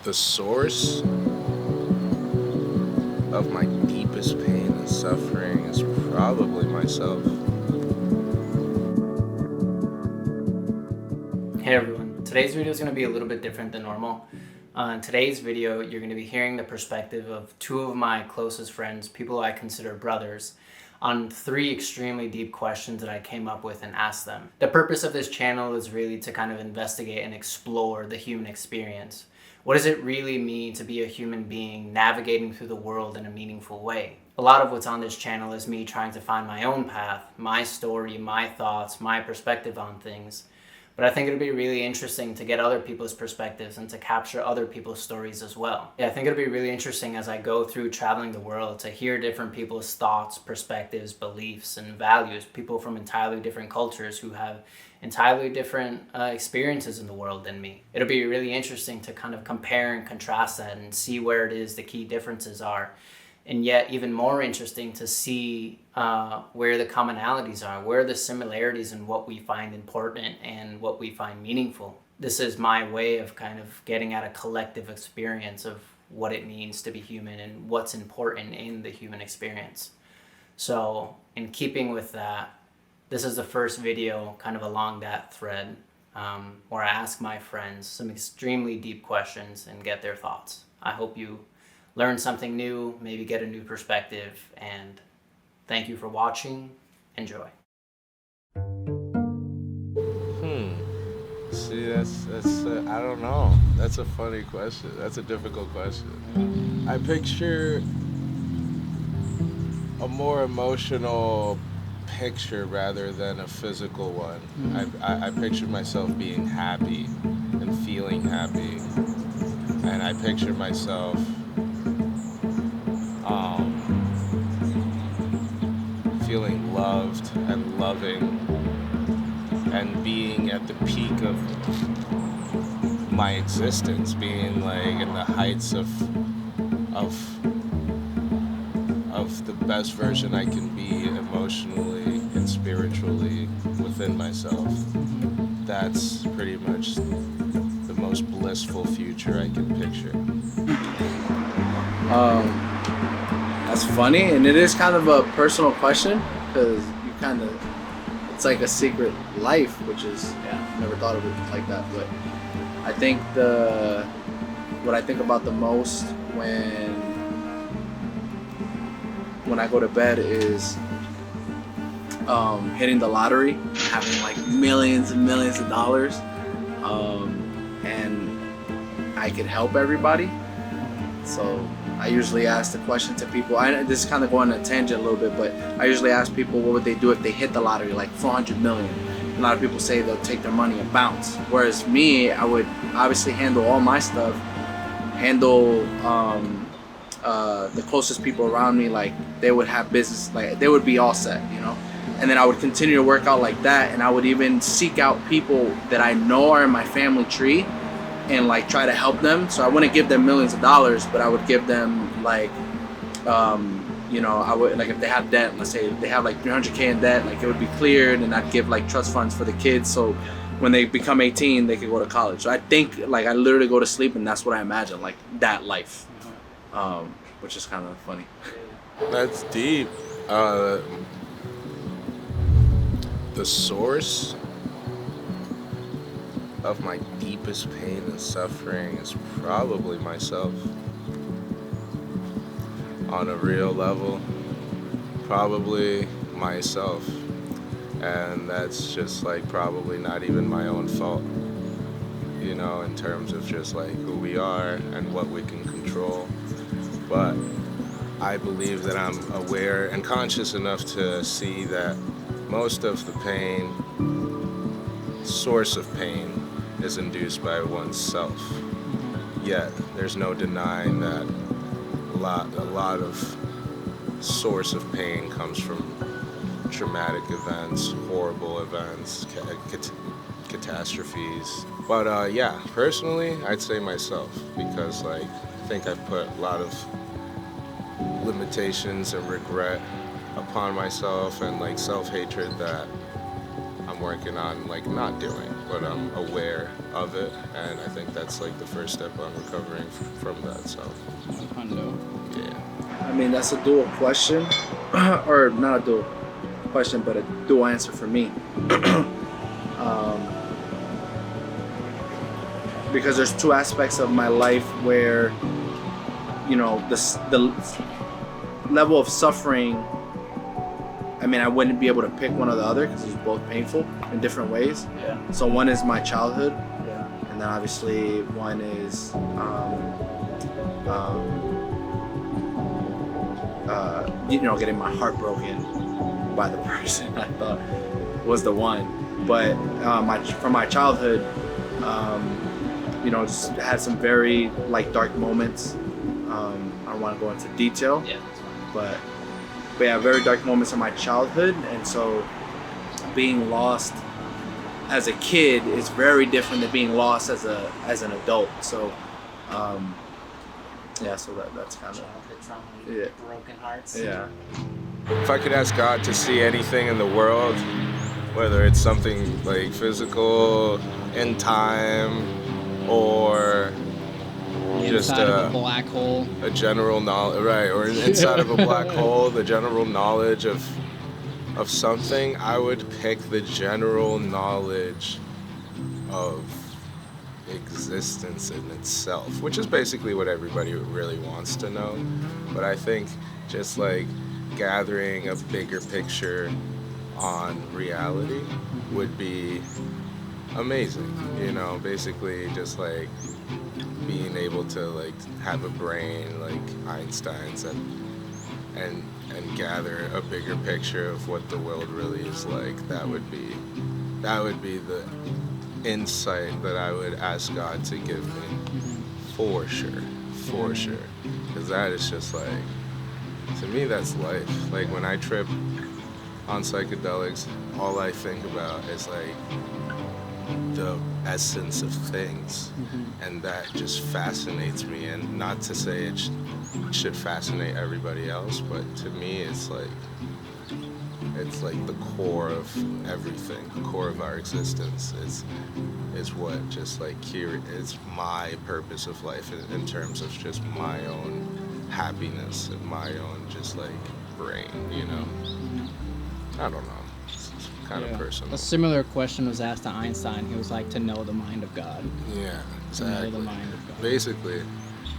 The source of my deepest pain and suffering is probably myself. Hey everyone, today's video is going to be a little bit different than normal. In today's video, you're going to be hearing the perspective of two of my closest friends, people I consider brothers, on three extremely deep questions that I came up with and asked them. The purpose of this channel is really to kind of investigate and explore the human experience. What does it really mean to be a human being navigating through the world in a meaningful way? A lot of what's on this channel is me trying to find my own path, my story, my thoughts, my perspective on things. But I think it'll be really interesting to get other people's perspectives and to capture other people's stories as well. Yeah, I think it'll be really interesting as I go through traveling the world to hear different people's thoughts, perspectives, beliefs, and values. People from entirely different cultures who have entirely different experiences in the world than me. It'll be really interesting to kind of compare and contrast that and see where it is the key differences are. And yet even more interesting to see where the commonalities are, where the similarities in what we find important and what we find meaningful. This is my way of kind of getting at a collective experience of what it means to be human and what's important in the human experience. So in keeping with that, this is the first video kind of along that thread where I ask my friends some extremely deep questions and get their thoughts. I hope you learn something new, maybe get a new perspective, and thank you for watching. Enjoy. See, that's I don't know. That's a funny question. That's a difficult question. I picture a more emotional picture rather than a physical one. I picture myself being happy and feeling happy, and I picture myself feeling loved and loving and being at the peak of my existence, being like in the heights of the best version I can be emotionally and spiritually within myself. That's pretty much the most blissful future I can picture. That's funny, and it is kind of a personal question because you kind of, it's like a secret life, which is, never thought of it like that. But I think what I think about the most when I go to bed is hitting the lottery, having like millions and millions of dollars, and I could help everybody. So I usually ask the question to people. This is kind of going on a tangent a little bit, but I usually ask people what would they do if they hit the lottery, like 400 million. A lot of people say they'll take their money and bounce. Whereas me, I would obviously handle all my stuff, handle the closest people around me, like they would have business, like they would be all set, you know? And then I would continue to work out like that, and I would even seek out people that I know are in my family tree and like try to help them. So I wouldn't give them millions of dollars, but I would give them like, you know, I would, like if they have debt, let's say they have like 300K in debt, like it would be cleared, and I'd give like trust funds for the kids. So when they become 18, they could go to college. So I think like I literally go to sleep and that's what I imagine, like that life, which is kind of funny. That's deep. The source of my deepest pain and suffering is probably myself. On a real level, probably myself. And that's just like probably not even my own fault, you know, in terms of just like who we are and what we can control. But I believe that I'm aware and conscious enough to see that most of the pain, source of pain, is induced by oneself. Yet there's no denying that a lot of source of pain comes from traumatic events, horrible events, catastrophes. But yeah, personally, I'd say myself, because like I think I've put a lot of limitations and regret upon myself and like self-hatred that I'm working on like not doing. but I'm aware of it, and I think that's like the first step on recovering from that. So, yeah. I mean, that's a dual question, or not a dual question, but a dual answer for me. Because there's two aspects of my life where, you know, the level of suffering. I mean, I wouldn't be able to pick one or the other because it's both painful in different ways. Yeah. So one is my childhood, Yeah. and then obviously one is you know, getting my heart broken by the person I thought was the one. But from my childhood, you know, just had some very like dark moments. I don't want to go into detail, Yeah. but yeah, very dark moments in my childhood, and so being lost as a kid is very different than being lost as an adult. So yeah, so that's kind of Childhood trauma, Yeah. broken hearts. yeah. If I could ask God to see anything in the world, whether it's something like physical, in time, or just Inside of a black hole. a general knowledge, right, or inside of a black hole, the general knowledge of something, I would pick the general knowledge of existence in itself, which is basically what everybody really wants to know. But I think just like gathering a bigger picture on reality would be amazing, you know, basically just like being able to like have a brain like Einstein's and gather a bigger picture of what the world really is like. That would be the insight that I would ask God to give me, for sure, because that is just like, to me, that's life. Like when I trip on psychedelics, all I think about is like the essence of things, and that just fascinates me. And not to say it should fascinate everybody else, but to me it's like the core of everything, the core of our existence. It's what just like here, it's my purpose of life in terms of just my own happiness and my own just like brain, you know. I don't know. It's kind of personal. A similar question was asked to Einstein. He was like, to know the mind of God. Yeah, To know exactly. the mind of God.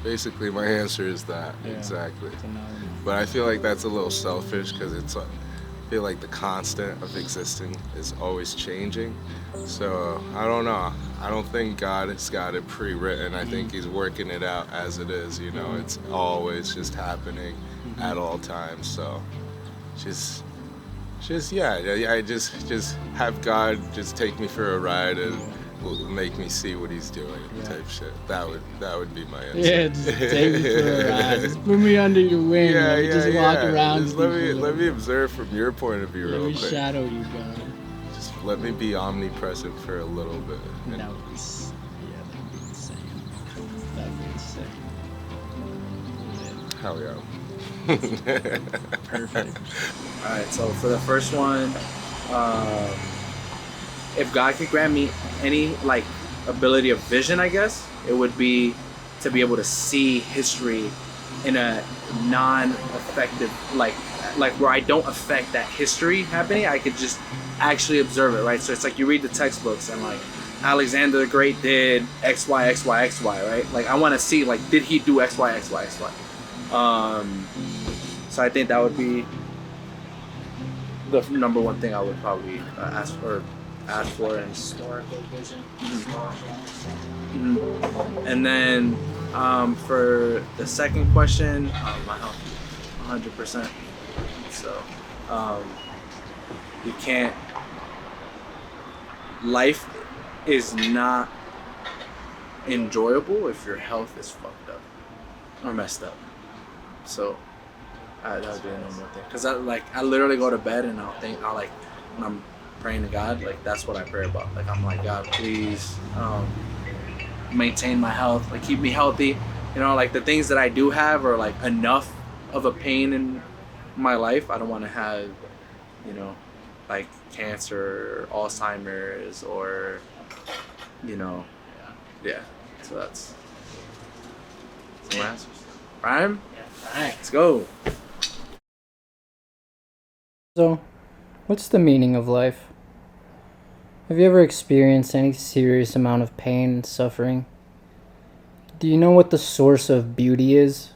Basically, my answer is that. Yeah. Exactly. To know. But I feel like that's a little selfish because I feel like the constant of existing is always changing. So I don't know. I don't think God has got it pre-written. I think He's working it out as it is. You know, it's always just happening at all times. So just I just have God just take me for a ride and make me see what He's doing, type shit. That would be my answer. Yeah, just take me for a ride. Just put me under your wing. Let me just walk around. Just let me observe from your point of view Let real me quick. shadow you, God. Just let me be omnipresent for a little bit. And That would be insane. That would be insane. hell yeah. Perfect. All right, so for the first one, if God could grant me any like ability of vision, I guess it would be to be able to see history in a non-effective, like where I don't affect that history happening. I could just actually observe it, right? So it's like you read the textbooks and like Alexander the Great did X, Y, X, Y, X, Y, right? Like I want to see like, did he do X, Y, X, Y, X, Y? So I think that would be the number one thing I would probably ask for. And Historical vision. and then for the second question, my health, 100%. So you can't. Life is not enjoyable if your health is fucked up or messed up. So that would be the number one thing. Cause I literally go to bed and I'll like when I'm praying to God, like that's what I pray about. Like I'm like, God, please maintain my health, like keep me healthy. You know, like the things that I do have are like enough of a pain in my life. I don't want to have, you know, like cancer or Alzheimer's or you know, yeah. So that's some answers. Prime, let's go. So, what's the meaning of life? Have you ever experienced any serious amount of pain and suffering? Do you know what the source of beauty is?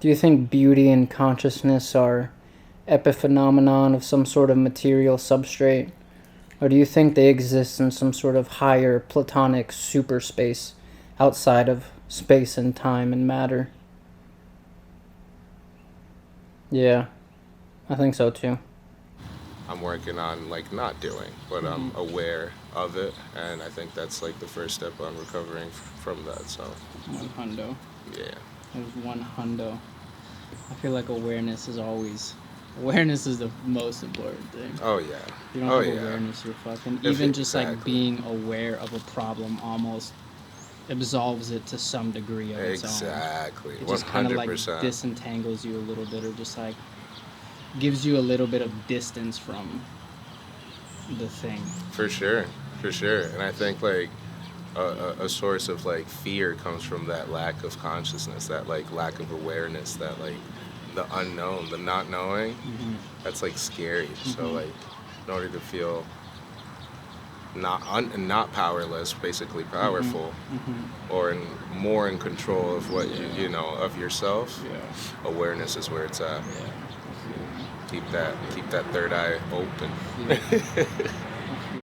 Do you think beauty and consciousness are epiphenomenon of some sort of material substrate? Or do you think they exist in some sort of higher platonic super space outside of space and time and matter? Yeah, I think so too. I'm working on like not doing, but I'm aware of it, and I think that's like the first step on recovering from that. So 100. yeah, There's 100. I feel like awareness is the most important thing. oh yeah, If you don't oh have yeah, awareness, you're fucking. If Even it- just like exactly. being aware of a problem almost absolves it to some degree of its own. Exactly, It just kind of like 100%. disentangles you a little bit, or just like gives you a little bit of distance from the thing. For sure, for sure. And I think like a source of like fear comes from that lack of consciousness, that like lack of awareness, that like the unknown, the not knowing. That's like scary. So like, in order to feel not powerless, basically powerful, or more in control of what you know of yourself, Yeah. awareness is where it's at. Keep that third eye open. Yeah.